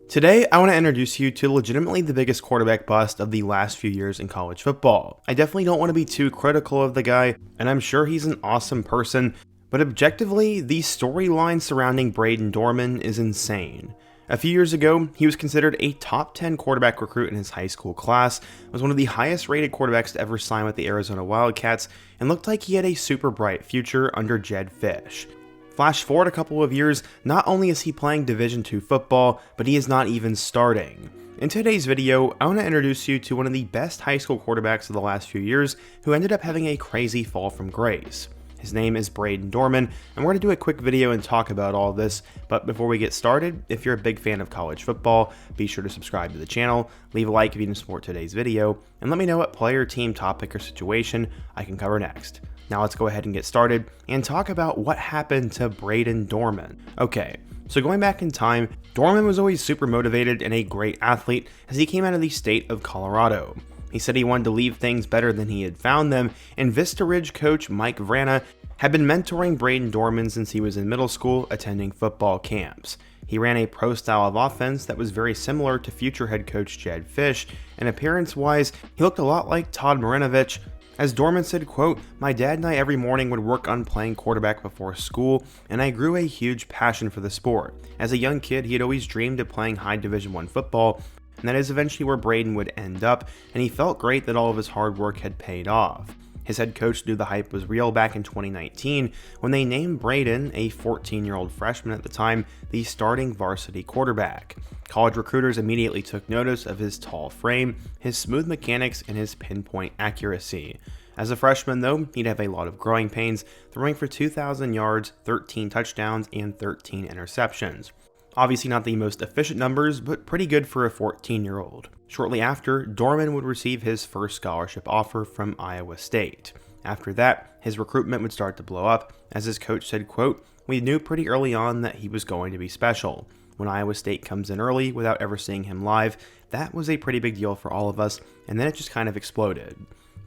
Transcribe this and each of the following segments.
Today, I want to introduce you to legitimately the biggest quarterback bust of the last few years in college football. I definitely don't want to be too critical of the guy, and I'm sure he's an awesome person, but objectively, the storyline surrounding Brayden Dorman is insane. A few years ago, he was considered a top 10 quarterback recruit in his high school class, was one of the highest rated quarterbacks to ever sign with the Arizona Wildcats, and looked like he had a super bright future under Jedd Fisch. Flash forward a couple of years, not only is he playing Division II football, but he is not even starting. In today's video, I want to introduce you to one of the best high school quarterbacks of the last few years who ended up having a crazy fall from grace. His name is Brayden Dorman, and we're going to do a quick video and talk about all this, but before we get started, if you're a big fan of college football, be sure to subscribe to the channel, leave a like if you can support today's video, and let me know what player, team, topic, or situation I can cover next. Now let's go ahead and get started and talk about what happened to Brayden Dorman. Okay, so going back in time, Dorman was always super motivated and a great athlete as he came out of the state of Colorado. He said he wanted to leave things better than he had found them, and Vista Ridge coach Mike Vrana had been mentoring Brayden Dorman since he was in middle school attending football camps. He ran a pro style of offense that was very similar to future head coach Jedd Fisch, and appearance-wise, he looked a lot like Todd Marinovich. As Dorman said, quote, "My dad and I every morning would work on playing quarterback before school, and I grew a huge passion for the sport. As a young kid, he had always dreamed of playing high Division I football, and that is eventually where Brayden would end up, and he felt great that all of his hard work had paid off." His head coach knew the hype was real back in 2019 when they named Brayden, a 14-year-old freshman at the time, the starting varsity quarterback. College recruiters immediately took notice of his tall frame, his smooth mechanics, and his pinpoint accuracy. As a freshman, though, he'd have a lot of growing pains, throwing for 2,000 yards, 13 touchdowns, and 13 interceptions. Obviously not the most efficient numbers, but pretty good for a 14-year-old. Shortly after, Dorman would receive his first scholarship offer from Iowa State. After that, his recruitment would start to blow up, as his coach said, quote, "We knew pretty early on that he was going to be special. When Iowa State comes in early without ever seeing him live, that was a pretty big deal for all of us, and then it just kind of exploded."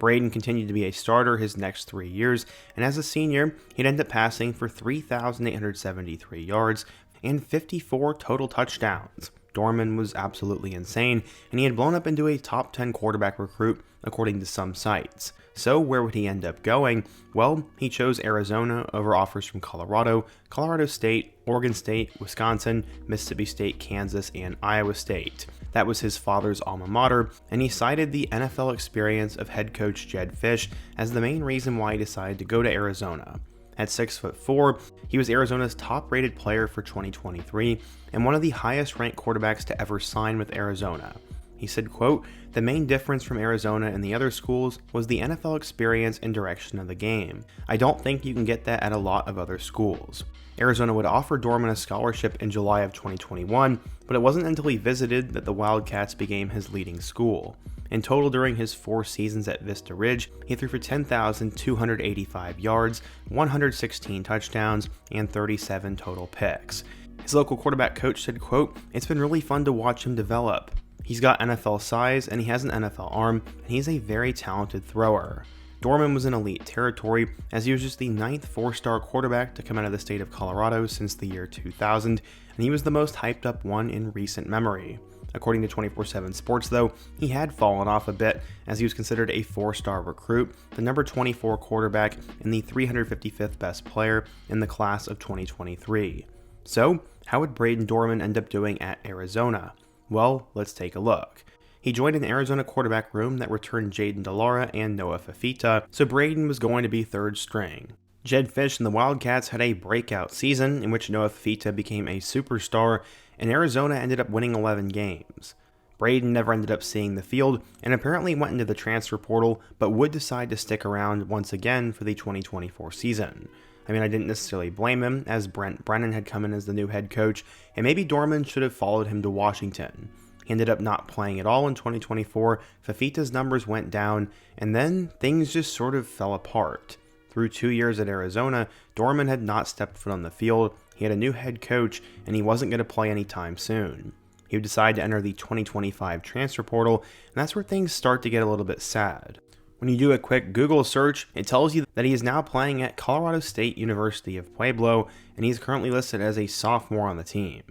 Brayden continued to be a starter his next 3 years, and as a senior, he'd end up passing for 3,873 yards and 54 total touchdowns. Dorman was absolutely insane, and he had blown up into a top 10 quarterback recruit according to some sites. So where would he end up going? Well, he chose Arizona over offers from Colorado, Colorado State, Oregon State, Wisconsin, Mississippi State, Kansas, and Iowa State. That was his father's alma mater, and he cited the NFL experience of head coach Jedd Fisch as the main reason why he decided to go to Arizona. At 6'4", he was Arizona's top-rated player for 2023 and one of the highest-ranked quarterbacks to ever sign with Arizona. He said, quote, "The main difference from Arizona and the other schools was the NFL experience and direction of the game. I don't think you can get that at a lot of other schools." Arizona would offer Dorman a scholarship in July of 2021, but it wasn't until he visited that the Wildcats became his leading school. In total, during his 4 seasons at Vista Ridge, he threw for 10,285 yards, 116 touchdowns, and 37 total picks. His local quarterback coach said, quote, "It's been really fun to watch him develop. He's got NFL size, and he has an NFL arm, and he's a very talented thrower." Dorman was in elite territory, as he was just the 9th 4-star quarterback to come out of the state of Colorado since the year 2000, and he was the most hyped up one in recent memory. According to 24/7 Sports, though, he had fallen off a bit, as he was considered a 4-star recruit, the number 24 quarterback, and the 355th best player in the class of 2023. So, how would Brayden Dorman end up doing at Arizona? Well, let's take a look. He joined an Arizona quarterback room that returned Jayden de Laura and Noah Fifita, so Brayden was going to be 3rd string. Jedd Fisch and the Wildcats had a breakout season in which Noah Fifita became a superstar, and Arizona ended up winning 11 games. Brayden never ended up seeing the field and apparently went into the transfer portal, but would decide to stick around once again for the 2024 season. I mean, I didn't necessarily blame him, as Brent Brennan had come in as the new head coach, and maybe Dorman should have followed him to Washington. He ended up not playing at all in 2024, Fifita's numbers went down, and then things just sort of fell apart. Through 2 years at Arizona, Dorman had not stepped foot on the field, he had a new head coach, and he wasn't going to play anytime soon. He would decide to enter the 2025 transfer portal, and that's where things start to get a little bit sad. When you do a quick Google search, it tells you that he is now playing at Colorado State University of Pueblo, and he's currently listed as a sophomore on the team.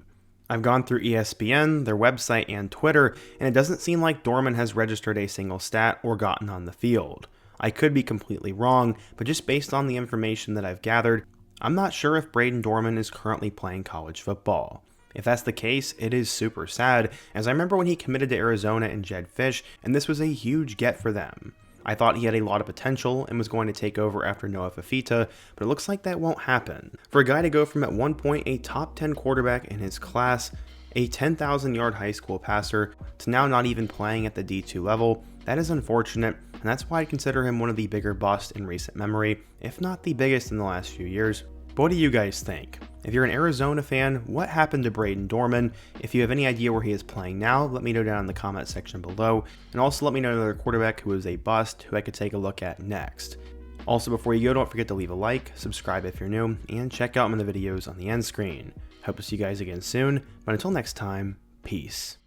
I've gone through ESPN, their website, and Twitter, and it doesn't seem like Dorman has registered a single stat or gotten on the field. I could be completely wrong, but just based on the information that I've gathered, I'm not sure if Brayden Dorman is currently playing college football. If that's the case, it is super sad, as I remember when he committed to Arizona and Jed Fish, and this was a huge get for them. I thought he had a lot of potential and was going to take over after Noah Fafita, but it looks like that won't happen. For a guy to go from at one point a top 10 quarterback in his class, a 10,000-yard high school passer, to now not even playing at the D2 level, that is unfortunate, and that's why I consider him one of the bigger busts in recent memory, if not the biggest in the last few years. But what do you guys think? If you're an Arizona fan, what happened to Brayden Dorman? If you have any idea where he is playing now, let me know down in the comment section below, and also let me know another quarterback who is a bust who I could take a look at next. Also, before you go, don't forget to leave a like, subscribe if you're new, and check out my other videos on the end screen. Hope to see you guys again soon, but until next time, peace.